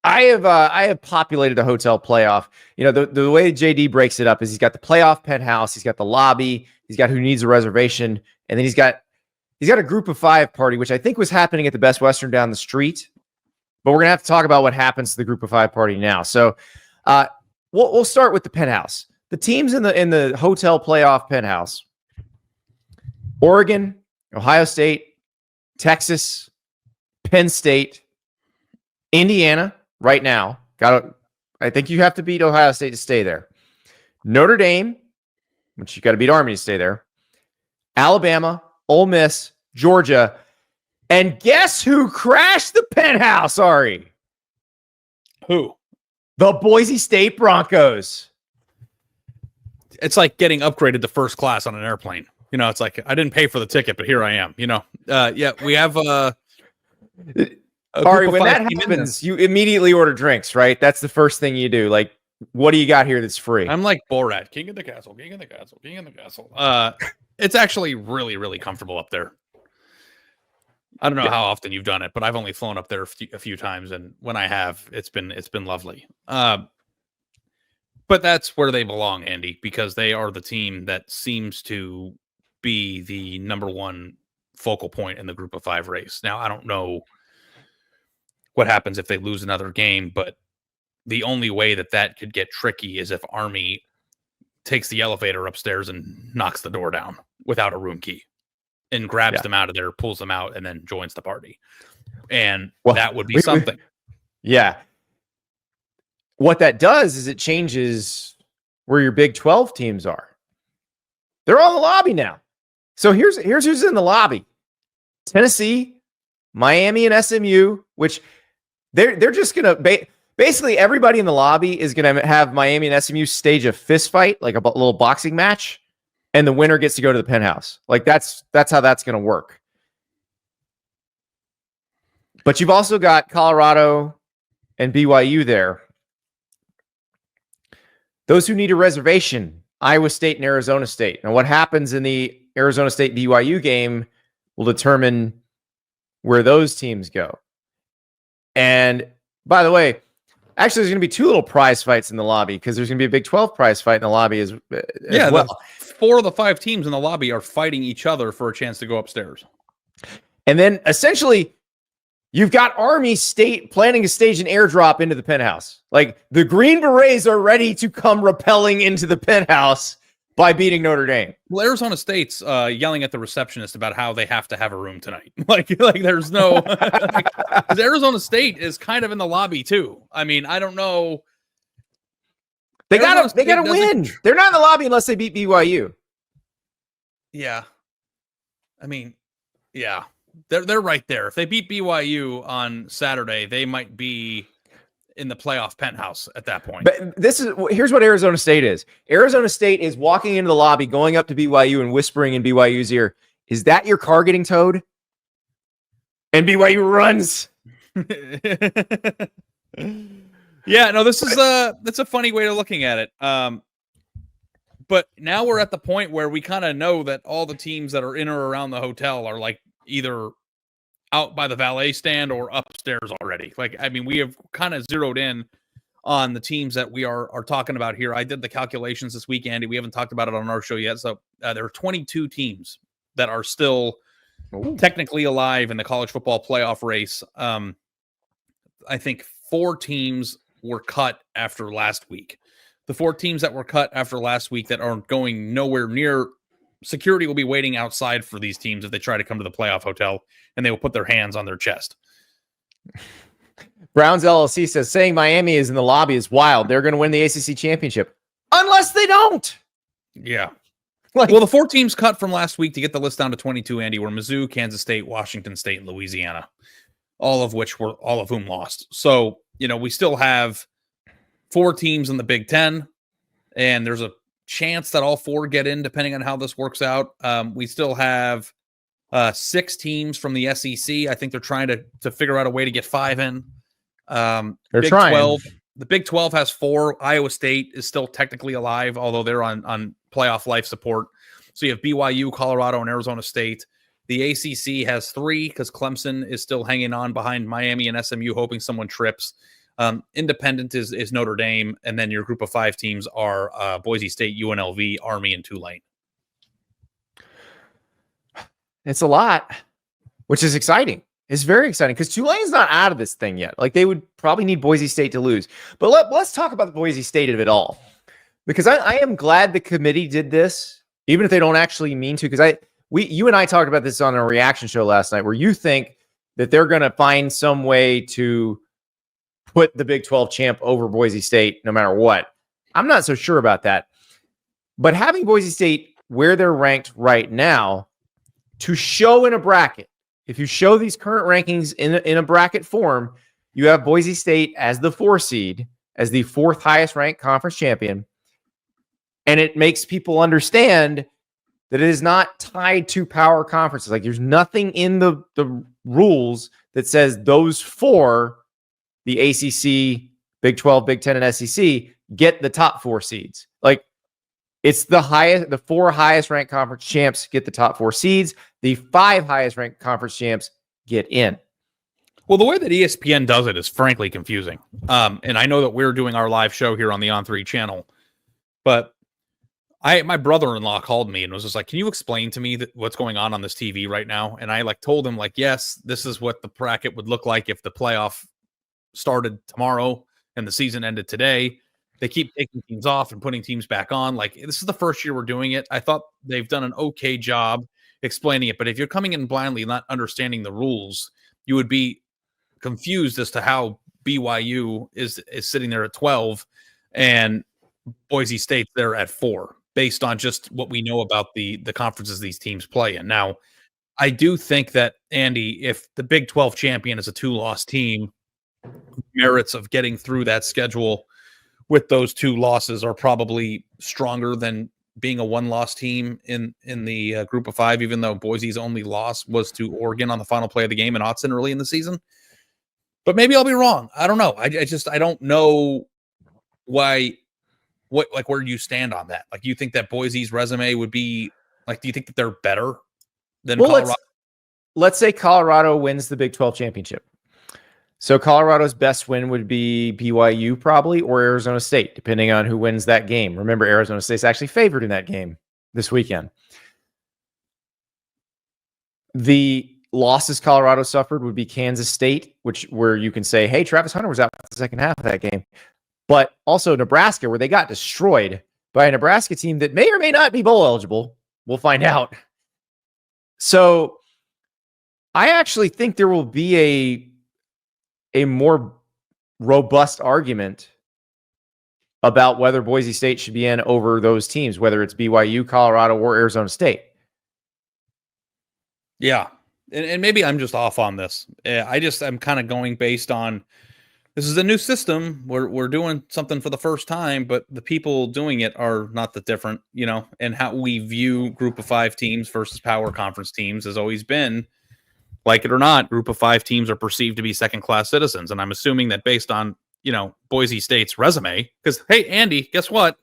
I have populated a hotel playoff. The way JD breaks it up is he's got the playoff penthouse, he's got the lobby, he's got who needs a reservation, and then he's got a group of 5 party, which I think was happening at the Best Western down the street. But we're gonna have to talk about what happens to the group of 5 party now. So we'll start with the penthouse. The teams in the hotel playoff penthouse: Oregon, Ohio State, Texas, Penn State, Indiana. Right now, I think you have to beat Ohio State to stay there. Notre Dame, which you got to beat Army to stay there. Alabama, Ole Miss, Georgia, and guess who crashed the penthouse, Ari? Who? The Boise State Broncos. It's like getting upgraded to first class on an airplane. It's like I didn't pay for the ticket, but here I am. Yeah, we have Ari, when that happens, you immediately order drinks, right? That's the first thing you do. Like, what do you got here that's free? I'm like Borat, king of the castle, king of the castle, king of the castle. It's actually really, really comfortable up there. I don't know how often you've done it, but I've only flown up there a few times, and when I have, it's been lovely. But that's where they belong, Andy, because they are the team that seems to be the number one focal point in the group of 5 race. Now, I don't know what happens if they lose another game, but the only way that could get tricky is if Army takes the elevator upstairs and knocks the door down without a room key and grabs them out of there, pulls them out, and then joins the party. And that would be something. Yeah. What that does is it changes where your Big 12 teams are. They're all in the lobby now. So here's who's in the lobby: Tennessee, Miami, and SMU, which they're just gonna basically everybody in the lobby is gonna have Miami and SMU stage a fist fight, like a little boxing match, and the winner gets to go to the penthouse. Like that's how that's gonna work. But you've also got Colorado and BYU there. Those who need a reservation: Iowa State and Arizona State. Now, what happens in the Arizona State BYU game will determine where those teams go. And by the way, actually, there's going to be 2 little prize fights in the lobby, because there's going to be a Big 12 prize fight in the lobby as well. 4 of the 5 teams in the lobby are fighting each other for a chance to go upstairs. And then essentially, you've got Army State planning to stage an airdrop into the penthouse. Like, the Green Berets are ready to come rappelling into the penthouse by beating Notre Dame. Well, Arizona State's yelling at the receptionist about how they have to have a room tonight. like there's no... Because Arizona State is kind of in the lobby, too. I mean, I don't know. They gotta win. They're not in the lobby unless they beat BYU. Yeah. I mean, yeah. They're right there. If they beat BYU on Saturday, they might be in the playoff penthouse at that point. But here's what Arizona State is. Arizona State is walking into the lobby, going up to BYU and whispering in BYU's ear, "Is that your car getting towed?" And BYU runs. Yeah, no, this is that's a funny way of looking at it. But now we're at the point where we kind of know that all the teams that are in or around the hotel are like either out by the valet stand or upstairs already. Like, I mean, we have kind of zeroed in on the teams that we are talking about here. I did the calculations this week, Andy. We haven't talked about it on our show yet. So there are 22 teams that are still technically alive in the college football playoff race. I think 4 teams were cut after last week. The 4 teams that were cut after last week that are going nowhere near, security will be waiting outside for these teams if they try to come to the playoff hotel, and they will put their hands on their chest. Browns LLC says saying Miami is in the lobby is wild. They're going to win the ACC championship unless they don't. Yeah. Well, the 4 teams cut from last week to get the list down to 22, Andy, were Mizzou, Kansas State, Washington State, and Louisiana, all of whom lost. So, we still have 4 teams in the Big Ten, and there's a chance that all 4 get in, depending on how this works out. We still have 6 teams from the SEC. I think they're trying to figure out a way to get 5 in. They're Big trying. 12, the Big 12 has 4. Iowa State is still technically alive, although they're on playoff life support. So you have BYU, Colorado, and Arizona State. The ACC has 3 because Clemson is still hanging on behind Miami and SMU, hoping someone trips. Independent is Notre Dame, and then your group of 5 teams are Boise State, UNLV, Army, and Tulane. It's a lot, which is exciting. It's very exciting because Tulane's not out of this thing yet. Like, they would probably need Boise State to lose. But let's talk about the Boise State of it all, because I am glad the committee did this, even if they don't actually mean to. Because you and I talked about this on a reaction show last night, where you think that they're going to find some way to put the Big 12 champ over Boise State no matter what. I'm not so sure about that. But having Boise State where they're ranked right now, to show in a bracket, if you show these current rankings in a bracket form, you have Boise State as the 4 seed, as the 4th highest ranked conference champion. And it makes people understand that it is not tied to power conferences. Like, there's nothing in the rules that says those 4, the ACC, Big 12, Big 10, and SEC, get the top 4 seeds. Like, it's the 4 highest ranked conference champs get the top 4 seeds. The 5 highest ranked conference champs get in. Well, the way that ESPN does it is frankly confusing. And I know that we're doing our live show here on the On3 channel, but my brother-in-law called me and was just like, can you explain to me what's going on this TV right now? And I told him yes, this is what the bracket would look like if the playoff started tomorrow and the season ended today. They keep taking teams off and putting teams back on. This is the first year we're doing it. I thought they've done an okay job explaining it, but if you're coming in blindly, not understanding the rules, you would be confused as to how BYU is sitting there at 12 and Boise State's there at 4, based on just what we know about the conferences these teams play in. Now, I do think that, Andy, if the Big 12 champion is a 2-loss team, merits of getting through that schedule with those 2 losses are probably stronger than being a 1-loss team in the group of 5, even though Boise's only loss was to Oregon on the final play of the game in Autzen early in the season. But maybe I'll be wrong. I don't know. I don't know where you stand on that. You think that Boise's resume would be do you think that they're better than Colorado? Let's say Colorado wins the Big 12 championship. So Colorado's best win would be BYU probably, or Arizona State, depending on who wins that game. Remember, Arizona State's actually favored in that game this weekend. The losses Colorado suffered would be Kansas State, where you can say, hey, Travis Hunter was out for the second half of that game. But also Nebraska, where they got destroyed by a Nebraska team that may or may not be bowl eligible. We'll find out. So I actually think there will be a more robust argument about whether Boise State should be in over those teams, whether it's BYU, Colorado, or Arizona State. Yeah. And maybe I'm just off on this. I'm kind of going based on, this is a new system. We're doing something for the first time, but the people doing it are not that different, and how we view group of 5 teams versus power conference teams has always been, like it or not, group of 5 teams are perceived to be second-class citizens. And I'm assuming that based on, Boise State's resume, because, hey, Andy, guess what?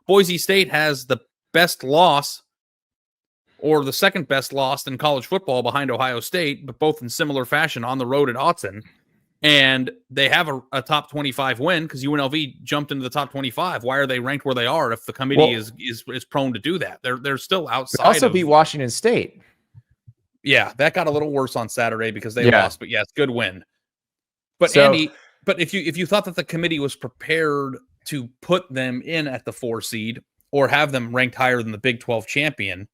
Boise State has the best loss or the second best loss in college football behind Ohio State, but both in similar fashion on the road at Autzen. And they have a top 25 win because UNLV jumped into the top 25. Why are they ranked where they are if the committee is prone to do that? They're still outside. Also beat Washington State. Yeah, that got a little worse on Saturday because they lost. But yes, good win. But Andy, if you thought that the committee was prepared to put them in at the 4 seed or have them ranked higher than the Big 12 champion,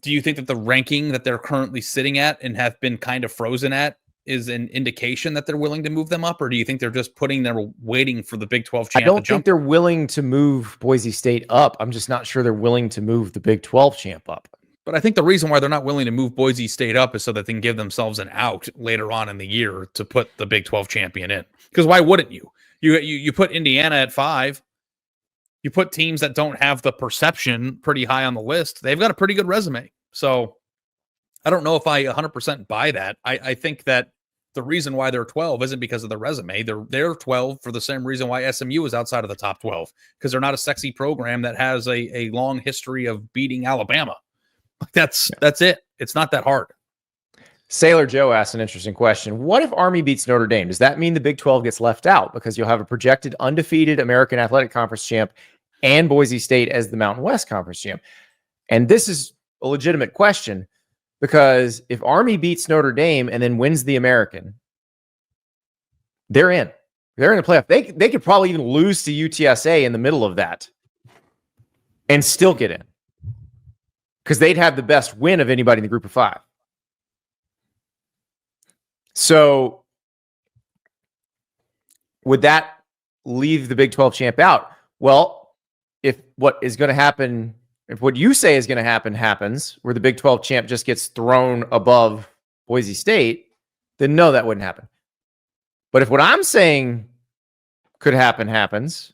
do you think that the ranking that they're currently sitting at and have been kind of frozen at is an indication that they're willing to move them up? Or do you think they're just waiting for the Big 12 champ? I don't think they're willing to move Boise State up. I'm just not sure they're willing to move the Big 12 champ up. But I think the reason why they're not willing to move Boise State up is so that they can give themselves an out later on in the year to put the Big 12 champion in. Because why wouldn't you? You put Indiana at 5. You put teams that don't have the perception pretty high on the list. They've got a pretty good resume. So I don't know if I 100% buy that. I think that the reason why they're 12 isn't because of the resume. They're 12 for the same reason why SMU is outside of the top 12, because they're not a sexy program that has a long history of beating Alabama. That's it. It's not that hard. Sailor Joe asked an interesting question. What if Army beats Notre Dame? Does that mean the Big 12 gets left out because you'll have a projected undefeated American Athletic Conference champ and Boise State as the Mountain West Conference champ? And this is a legitimate question because if Army beats Notre Dame and then wins the American, they're in. They're in the playoff. They could probably even lose to UTSA in the middle of that and still get in because they'd have the best win of anybody in the group of 5. So would that leave the Big 12 champ out? Well, if what is going to happen, if what you say is going to happen happens, where the Big 12 champ just gets thrown above Boise State, then no, that wouldn't happen. But if what I'm saying could happen happens,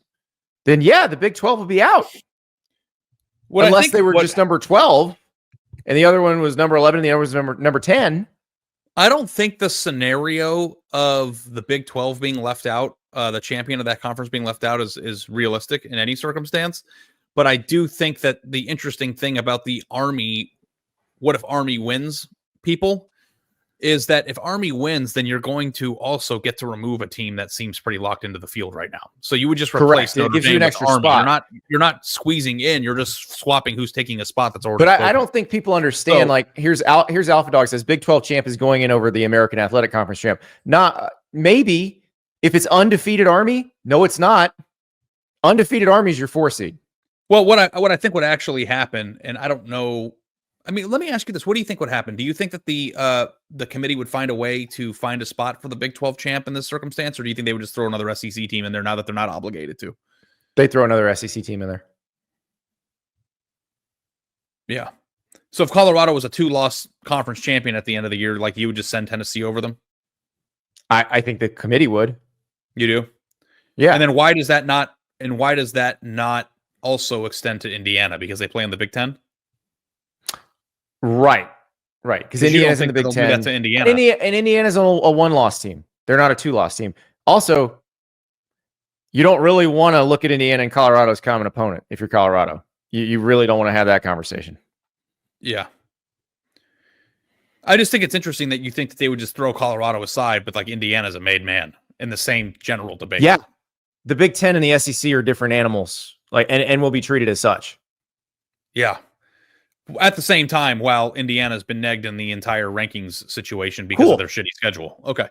then yeah, the Big 12 will be out. Unless they were just number 12 and the other one was number 11 and the other was number 10. I don't think the scenario of the Big 12 being left out, the champion of that conference being left out is realistic in any circumstance. But I do think that the interesting thing about the Army, what if Army wins people, is that if Army wins, then you're going to also get to remove a team that seems pretty locked into the field right now. So you would just replace Notre Dame. It gives you an extra spot. You're not squeezing in. You're just swapping who's taking a spot that's already. But I don't think people understand. So, like here's Alpha Dog says Big 12 champ is going in over the American Athletic Conference champ. Not maybe if it's undefeated Army. No, it's not. Undefeated Army is your 4 seed. Well, what I think would actually happen, and I don't know. I mean, let me ask you this. What do you think would happen? Do you think that the committee would find a way to find a spot for the Big 12 champ in this circumstance, or do you think they would just throw another SEC team in there now that they're not obligated to? They throw another SEC team in there. Yeah. So if Colorado was a 2-loss conference champion at the end of the year, like you would just send Tennessee over them? I think the committee would. You do? Yeah. And then why does that not also extend to Indiana? Because they play in the Big 10? Right. Because Indiana's in the Big 10. To Indiana. And Indiana's a 1-loss team. They're not a 2-loss team. Also, you don't really want to look at Indiana and Colorado as common opponent if you're Colorado. You really don't want to have that conversation. Yeah. I just think it's interesting that you think that they would just throw Colorado aside, but like Indiana's a made man in the same general debate. Yeah. The Big 10 and the SEC are different animals, and will be treated as such. Yeah. At the same time, while Indiana's been negged in the entire rankings situation because of their shitty schedule. Okay.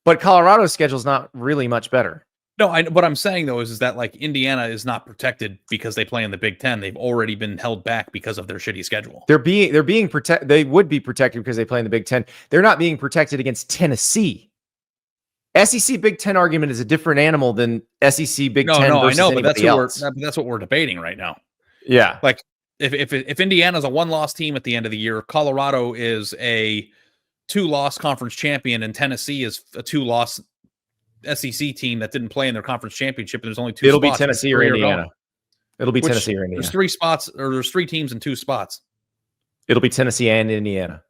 But Colorado's schedule is not really much better. No, what I'm saying, though, is that like Indiana is not protected because they play in the Big 10. They've already been held back because of their shitty schedule. They're being protected. They would be protected because they play in the Big 10. They're not being protected against Tennessee. SEC Big 10 argument is a different animal than SEC Big 10 versus I know, but that's what we're debating right now. Yeah. Like, If Indiana's a 1-loss team at the end of the year, Colorado is a 2-loss conference champion, and Tennessee is a 2-loss SEC team that didn't play in their conference championship, and there's only 2 It'll spots. Be Tennessee or Indiana. It'll be Tennessee or Indiana. There's 3 spots, or there's 3 teams in 2 spots. It'll be Tennessee and Indiana.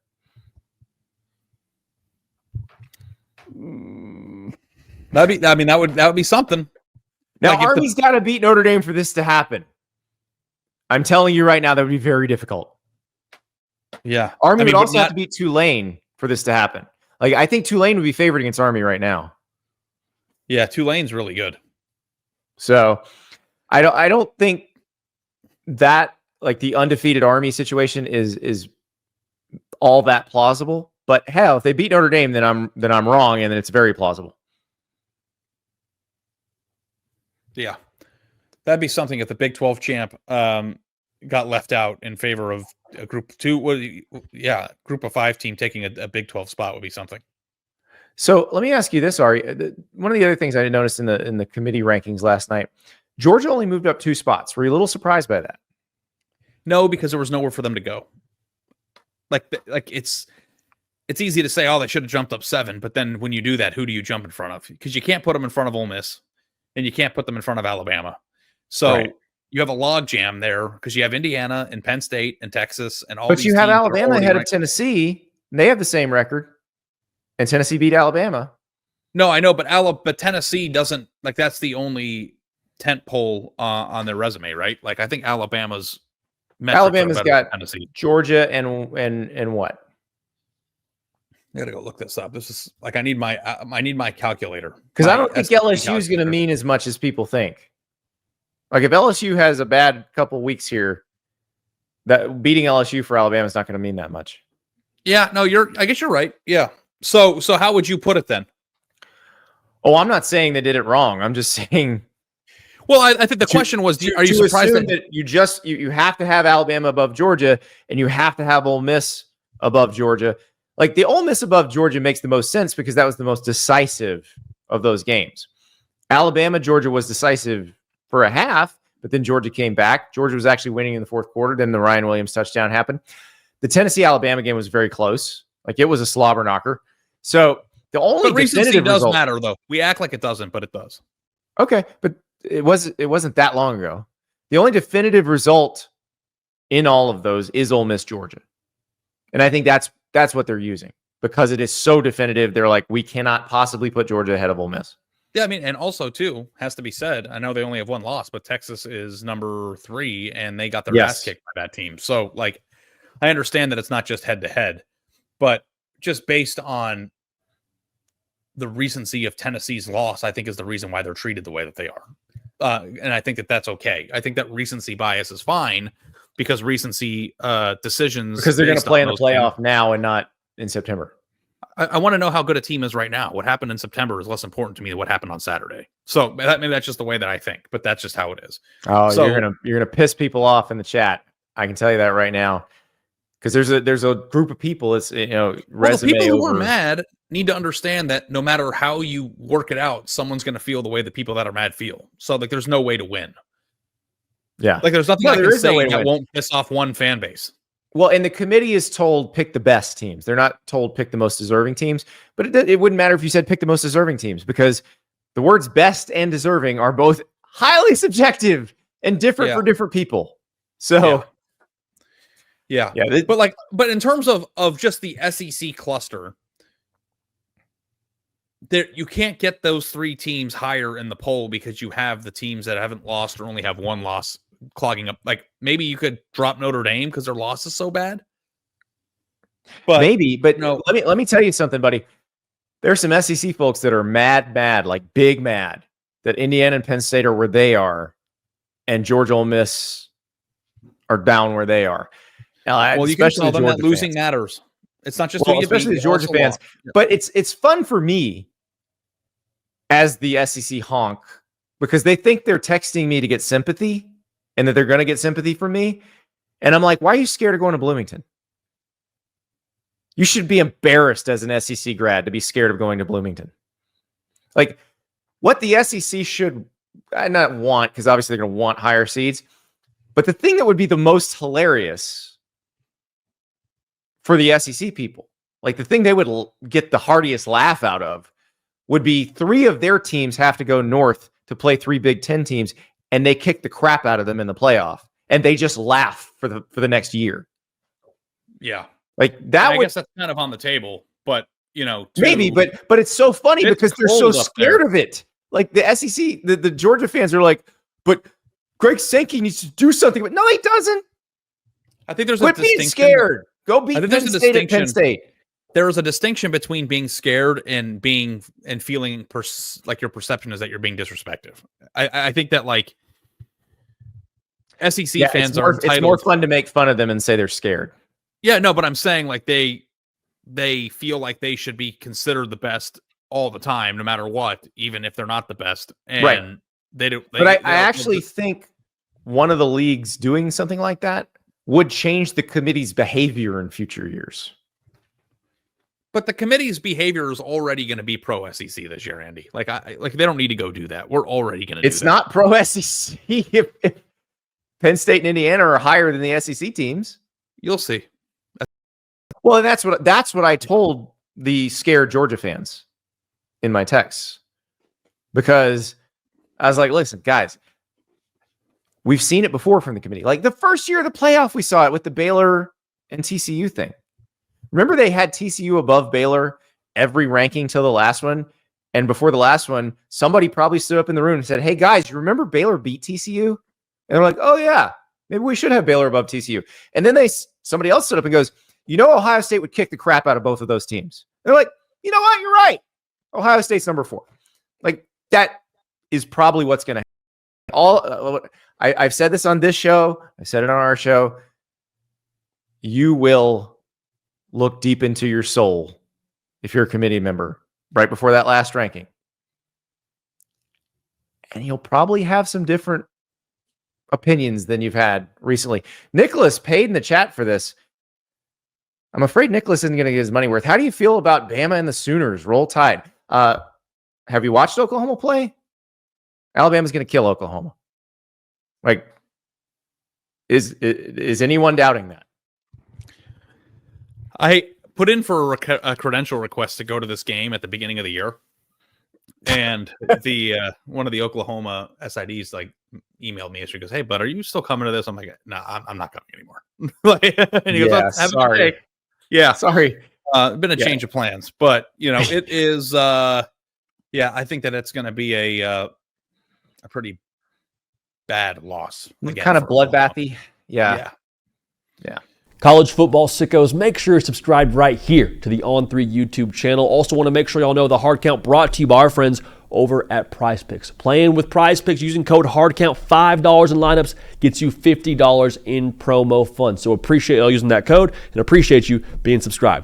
That would be something. Now, like Army's got to beat Notre Dame for this to happen. I'm telling you right now, that would be very difficult. Yeah. Army would also have to beat Tulane for this to happen. Like, I think Tulane would be favored against Army right now. Yeah, Tulane's really good. So I don't think that like the undefeated Army situation is all that plausible. But hell, if they beat Notre Dame, then I'm wrong, and then it's very plausible. Yeah. That'd be something if the Big 12 champ got left out in favor of a group 2. Group of 5 team taking a Big 12 spot would be something. So let me ask you this, Ari. One of the other things I noticed in the committee rankings last night, Georgia only moved up 2 spots. Were you a little surprised by that? No, because there was nowhere for them to go. Like it's easy to say, oh, they should have jumped up 7, but then when you do that, who do you jump in front of? Because you can't put them in front of Ole Miss, and you can't put them in front of Alabama. So you have a log jam there because you have Indiana and Penn State and Texas and all. But you have Alabama ahead of Tennessee. And they have the same record, and Tennessee beat Alabama. No, I know, but Tennessee doesn't like. That's the only tent pole on their resume, right? Like I think Alabama's got Tennessee. Georgia and what? I gotta go look this up. This is like I need my calculator because I my don't think SAT LSU is going to calculator. mean as much as people think. Like if LSU has a bad couple weeks here, that beating LSU for Alabama is not going to mean that much. Yeah, no, I guess you're right. Yeah. So how would you put it then? Oh, I'm not saying they did it wrong. I'm just saying. Well, I think the question was, are you surprised that you have to have Alabama above Georgia and you have to have Ole Miss above Georgia? Like the Ole Miss above Georgia makes the most sense because that was the most decisive of those games. Alabama, Georgia was decisive for a half, but then Georgia came back. Georgia was actually winning in the fourth quarter. Then the Ryan Williams touchdown happened. The Tennessee-Alabama game was very close. Like it was a slobber knocker. So the only recency definitive does result matter, though. We act like it doesn't, but it does. Okay, but it wasn't that long ago. The only definitive result in all of those is Ole Miss, Georgia, and I think that's what they're using because it is so definitive. They're like, we cannot possibly put Georgia ahead of Ole Miss. Yeah, I mean, and also too has to be said. I know they only have one loss, but Texas is number 3, and they got their ass kicked by that team. So, like, I understand that it's not just head to head, but just based on the recency of Tennessee's loss, I think is the reason why they're treated the way that they are. And I think that that's okay. I think that recency bias is fine because recency decisions because they're going to play in the playoff now and not in September. I want to know how good a team is right now. What happened in September is less important to me than what happened on Saturday. So maybe that's just the way that I think, but that's just how it is. Oh, so, you're gonna piss people off in the chat. I can tell you that right now. Because there's a group of people. It's resume. Well, the people who are mad need to understand that no matter how you work it out, someone's going to feel the way the people that are mad feel. So like, there's no way to win. Yeah, like there's nothing I can say that won't piss off one fan base. Well, and the committee is told pick the best teams. They're not told pick the most deserving teams. But it wouldn't matter if you said pick the most deserving teams because the words best and deserving are both highly subjective and different for different people. So. Yeah. But in terms of just the SEC cluster, there you can't get those 3 teams higher in the poll because you have the teams that haven't lost or only have one loss clogging up. Like maybe you could drop Notre Dame because their loss is so bad. But maybe, but let me tell you something, buddy. There's some SEC folks that are mad, like big mad that Indiana and Penn State are where they are, and Georgia, Ole Miss are down where they are. Well, you can tell them that losing matters. It's not just especially the Georgia fans, but it's fun for me as the SEC honk because they think they're texting me to get sympathy and that they're going to get sympathy from me. And I'm like, why are you scared of going to Bloomington? You should be embarrassed as an SEC grad to be scared of going to Bloomington. Like what the SEC should not want, because obviously they're going to want higher seeds. But the thing that would be the most hilarious for the SEC people, like the thing they would get the heartiest laugh out of would be 3 of their teams have to go north to play 3 Big Ten teams, and they kick the crap out of them in the playoff, and they just laugh for the next year. Yeah. Like that. I guess that's kind of on the table, but maybe, but it's so funny because they're so scared of it. Like the SEC, the Georgia fans are like, but Greg Sankey needs to do something. But no, he doesn't. I think there's a distinction. Being scared. Go beat Penn State at Penn State. There is a distinction between being scared and feeling like your perception is that you're being disrespectful. I think that like SEC fans are entitled. It's more fun to make fun of them and say they're scared. Yeah, no, but I'm saying like they feel like they should be considered the best all the time, no matter what, even if they're not the best. And right. They do. But I actually think one of the leagues doing something like that would change the committee's behavior in future years. But the committee's behavior is already going to be pro SEC this year, Andy. Like they don't need to go do that. We're already going to do that. It's not pro SEC if Penn State and Indiana are higher than the SEC teams. You'll see. Well, that's what I told the scared Georgia fans in my texts. Because I was like, listen, guys, we've seen it before from the committee. Like the first year of the playoff, we saw it with the Baylor and TCU thing. Remember they had TCU above Baylor every ranking till the last one? And before the last one, somebody probably stood up in the room and said, hey, guys, you remember Baylor beat TCU? And they're like, oh, yeah, maybe we should have Baylor above TCU. And then somebody else stood up and goes, Ohio State would kick the crap out of both of those teams. They're like, you know what? You're right. Ohio State's number 4. Like, that is probably what's going to happen. I've said this on this show. I said it on our show. You will look deep into your soul if you're a committee member right before that last ranking. And you'll probably have some different opinions than you've had recently. Nicholas paid in the chat for this. I'm afraid Nicholas isn't going to get his money worth. How do you feel about Bama and the Sooners? Roll Tide. Have you watched Oklahoma play? Alabama's going to kill Oklahoma. Like, is anyone doubting that? I put in for a credential request to go to this game at the beginning of the year, and the one of the Oklahoma SIDs like emailed me. She goes, "Hey, bud, are you still coming to this?" I'm like, "No, I'm not coming anymore." And he goes, sorry. Yeah, sorry. Been a change of plans, but it is. I think that it's going to be a pretty bad loss. Kind of bloodbathy. Yeah. College football sickos, make sure you're subscribed right here to the On3 YouTube channel. Also want to make sure y'all know the Hard Count brought to you by our friends over at Prize Picks. Playing with Prize Picks using code HARDCOUNT, $5 in lineups gets you $50 in promo funds. So appreciate y'all using that code and appreciate you being subscribed.